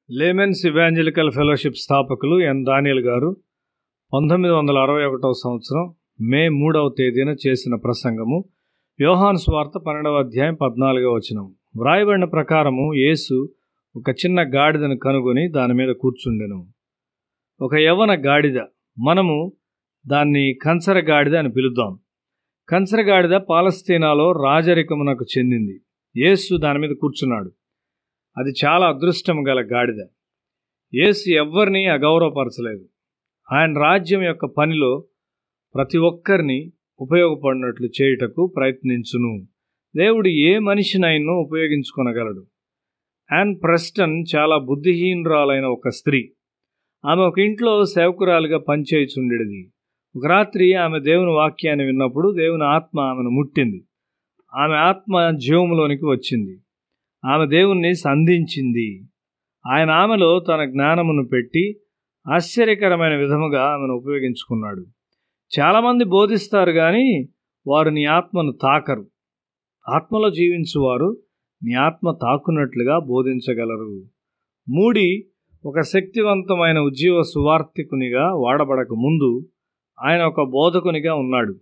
Laymen's evangelical fellowship స్థాపకులు ఎన్ దానియేల్ గారు 1961 సంవత్సరం మే 3వ తేదీన చేసిన ప్రసంగము యోహాను సువార్త 12వ అధ్యాయం 14వ వచనం. వ్రాయబడిన ప్రకారము యేసు ఒక చిన్న గాడిదను కనుగొని దాని మీద కూర్చుండెను. ఒక యవ్వన గాడిద, మనము దాన్ని కంచర గాడిద అని పిలుద్దాం. కంచర గాడిద పాలస్తీనాలో రాజరికమునకు చెందింది. యేసు దాని మీద కూర్చున్నాడు. అది చాలా అదృష్టం గల గాడిద. యేసు ఎవ్వరినీ అగౌరవపరచలేదు. ఆయన రాజ్యం యొక్క పనిలో ప్రతి ఒక్కరిని ఉపయోగపడినట్లు చేయుటకు ప్రయత్నించును. దేవుడు ఏ మనిషినైనా ఉపయోగించుకొనగలడు. యాన్ ప్రెస్టన్ చాలా బుద్ధిహీనురాలైన ఒక స్త్రీ. ఆమె ఒక ఇంట్లో సేవకురాలుగా పనిచేయుచుండేది. ఒక రాత్రి ఆమె దేవుని వాక్యాన్ని విన్నప్పుడు దేవుని ఆత్మ ఆమెను ముట్టింది. ఆమె ఆత్మ జీవంలోనికి వచ్చింది. ఆమె దేవుణ్ణి సంధించింది. ఆయన ఆమెలో తన జ్ఞానమును పెట్టి ఆశ్చర్యకరమైన విధముగా ఆమెను ఉపయోగించుకున్నాడు. చాలామంది బోధిస్తారు కానీ వారు నీ ఆత్మను తాకరు. ఆత్మలో జీవించువారు నీ ఆత్మ తాకున్నట్లుగా బోధించగలరు. మూడీ ఒక శక్తివంతమైన ఉజ్జీవ సువార్థికునిగా వాడబడక ముందు ఆయన ఒక బోధకునిగా ఉన్నాడు.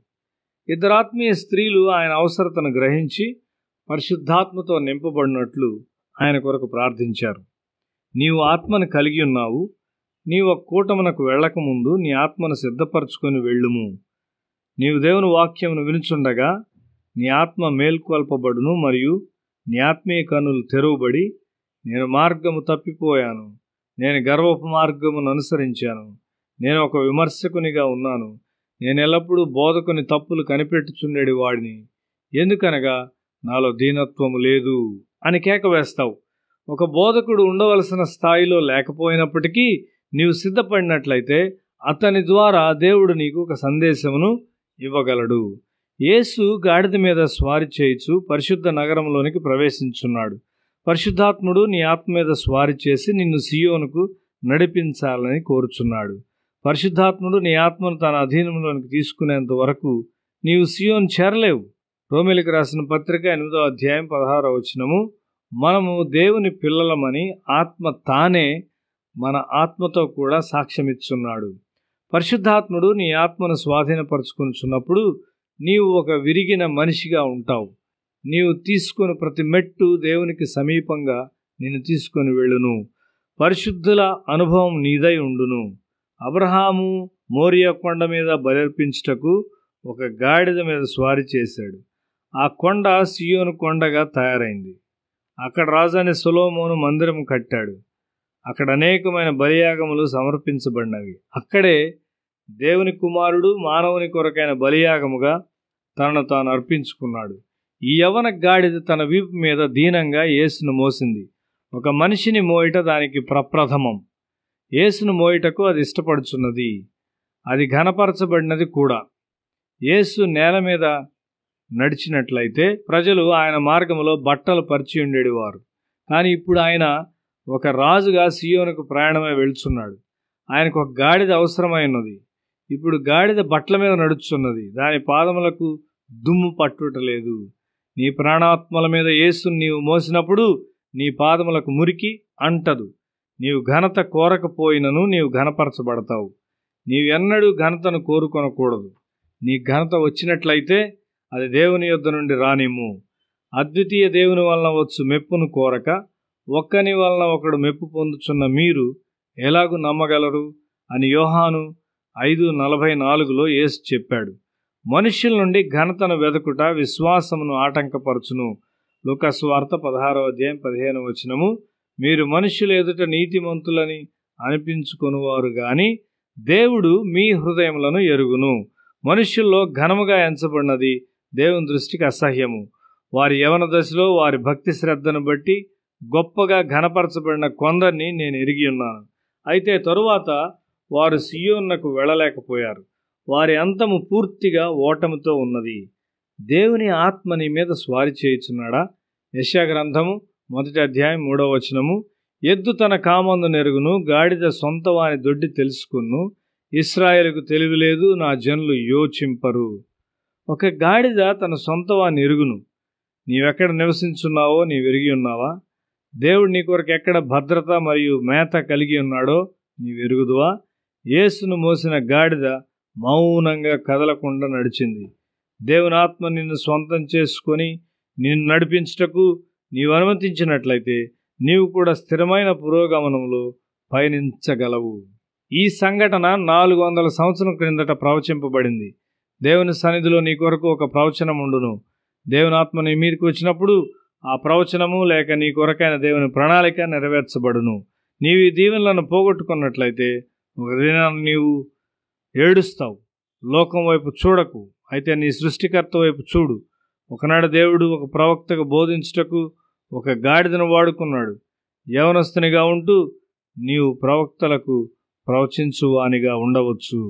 ఇద్దరు ఆత్మీయ స్త్రీలు ఆయన అవసరతను గ్రహించి పరిశుద్ధాత్మతో నింపబడినట్లు ఆయన కొరకు ప్రార్థించారు. నీవు ఆత్మను కలిగి ఉన్నావు. నీవు ఒక కూటమునకు వెళ్ళకముందు నీ ఆత్మను సిద్ధపరచుకొని వెళ్ళుము. నీవు దేవుని వాక్యమును వినుచుండగా నీ ఆత్మ మేల్కొల్పబడును మరియు నీ ఆత్మీయ కన్నులు తెరవబడి, నేను మార్గము తప్పిపోయాను, నేను గర్వపు మార్గమును అనుసరించాను, నేను ఒక విమర్శకునిగా ఉన్నాను, నేను ఎల్లప్పుడూ బోధకుని తప్పులు కనిపెట్టుచుండేది వాడిని, ఎందుకనగా నాలో దీనత్వము లేదు అని కేక వేస్తావు. ఒక బోధకుడు ఉండవలసిన స్థాయిలో లేకపోయినప్పటికీ నీవు సిద్ధపడినట్లయితే అతని ద్వారా దేవుడు నీకు ఒక సందేశమును ఇవ్వగలడు. యేసు గాడిద మీద స్వారీ చేయుచు పరిశుద్ధ నగరంలోనికి ప్రవేశించున్నాడు. పరిశుద్ధాత్ముడు నీ ఆత్మ మీద స్వారీ చేసి నిన్ను సియోనుకు నడిపించాలని కోరుచున్నాడు. పరిశుద్ధాత్ముడు నీ ఆత్మను తన అధీనంలోనికి తీసుకునేంత వరకు నీవు సియోను చేరలేవు. రోమీయులకు రాసిన పత్రిక 8వ అధ్యాయం 16వ వచనము, మనము దేవుని పిల్లలమని ఆత్మ తానే మన ఆత్మతో కూడా సాక్ష్యమిచ్చున్నాడు. పరిశుద్ధాత్ముడు నీ ఆత్మను స్వాధీనపరుచుకున్నప్పుడు నీవు ఒక విరిగిన మనిషిగా ఉంటావు. నీవు తీసుకుని ప్రతి మెట్టు దేవునికి సమీపంగా నిన్ను తీసుకొని వెళ్ళును. పరిశుద్ధుల అనుభవం నీదై ఉండును. అబ్రహాము మోరియా కొండ మీద బలర్పించుటకు ఒక గాడిద మీద స్వారీ చేశాడు. ఆ కొండ సియోను కొండగా తయారైంది. అక్కడ రాజైన సొలొమోను మందిరం కట్టాడు. అక్కడ అనేకమైన బలియాగములు సమర్పించబడినవి. అక్కడే దేవుని కుమారుడు మానవుని కొరకైన బలియాగముగా తనను తాను అర్పించుకున్నాడు. ఈ యవ్వన గాడిద తన వీపు మీద దీనంగా యేసును మోసింది. ఒక మనిషిని మోయట దానికి ప్రప్రథమం. యేసును మోయటకు అది ఇష్టపడుచున్నది. అది ఘనపరచబడినది కూడా. యేసు నేల మీద నడిచినట్లయితే ప్రజలు ఆయన మార్గంలో బట్టలు పరిచి ఉండేవారు. కానీ ఇప్పుడు ఆయన ఒక రాజుగా సియోనుకు ప్రయాణమై వెళ్తున్నాడు. ఆయనకు ఒక గాడిద అవసరమైనది. ఇప్పుడు గాడిద బట్టల మీద నడుచున్నది. దాని పాదములకు దుమ్ము పట్టుటలేదు. నీ ప్రాణాత్మల మీద యేసుని నీవు మోసినప్పుడు నీ పాదములకు మురికి అంటదు. నీవు ఘనత కోరకపోయినను నీవు ఘనపరచబడతావు. నీవెన్నడూ ఘనతను కోరుకొనకూడదు. నీ ఘనత వచ్చినట్లయితే అది దేవుని యొద్ద నుండి రానిమ్ము. అద్వితీయ దేవుని వలన వచ్చు మెప్పును కోరక ఒక్కని వలన ఒకడు మెప్పు పొందుచున్న మీరు ఎలాగూ నమ్మగలరు అని యోహాను 5:44లో యేసు చెప్పాడు. మనుష్యుల నుండి ఘనతను వెదకుట విశ్వాసమును ఆటంకపరచును. లూకా సువార్త 16వ అధ్యాయం 15వ వచనము, మీరు మనుష్యుల ఎదుట నీతిమంతులని అనిపించుకొనువారు గాని దేవుడు మీ హృదయములను ఎరుగును. మనుష్యుల్లో ఘనముగా ఎంచబడినది దేవుని దృష్టికి అసహ్యము. వారి యవన దశలో వారి భక్తి శ్రద్ధను బట్టి గొప్పగా ఘనపరచబడిన కొందరిని నేను ఎరిగి ఉన్నాను. అయితే తరువాత వారు సియోనుకు వెళ్ళలేకపోయారు. వారి అంతము పూర్తిగా ఓటమితో ఉన్నది. దేవుని ఆత్మ నీ మీద స్వారీ చేయుచున్నాడా? యెషయా గ్రంథము 1వ అధ్యాయం 3వ వచనము, ఎద్దు తన కామందు నెరుగును, గాడిద సొంత వాని దొడ్డి తెలుసుకును, ఇశ్రాయేలుకు తెలివిలేదు, నా జనులు యోచింపరు. ఒక గాడిద తన సొంత వాని ఎరుగును. నీవెక్కడ నివసించున్నావో నీవెరిగి ఉన్నావా? దేవుడు నీ కొరకు ఎక్కడ భద్రత మరియు మేత కలిగి ఉన్నాడో నీవెరుగుదువా? యేసును మోసిన గాడిద మౌనంగా కదలకుండా నడిచింది. దేవుని ఆత్మ నిన్ను స్వంతం చేసుకొని నిన్ను నడిపించుటకు నీవు అనుమతించినట్లయితే నీవు కూడా స్థిరమైన పురోగమనంలో పయనించగలవు. ఈ సంఘటన 400 సంవత్సరం క్రిందట ప్రవచింపబడింది. దేవుని సన్నిధిలో నీ కొరకు ఒక ప్రవచనం ఉండును. దేవుని ఆత్మ నీ మీదకి వచ్చినప్పుడు ఆ ప్రవచనము లేక నీ కొరకైన దేవుని ప్రణాళిక నెరవేర్చబడును. నీవు ఈ దీవెనలను పోగొట్టుకున్నట్లయితే ఒక దినాన్ని నీవు ఏడుస్తావు. లోకం వైపు చూడకు, అయితే నీ సృష్టికర్త వైపు చూడు. ఒకనాడు దేవుడు ఒక ప్రవక్తకు బోధించుటకు ఒక గాడిదను వాడుకున్నాడు. యవనస్తునిగా ఉంటూ నీవు ప్రవక్తలకు ప్రవచించువానిగా ఉండవచ్చు.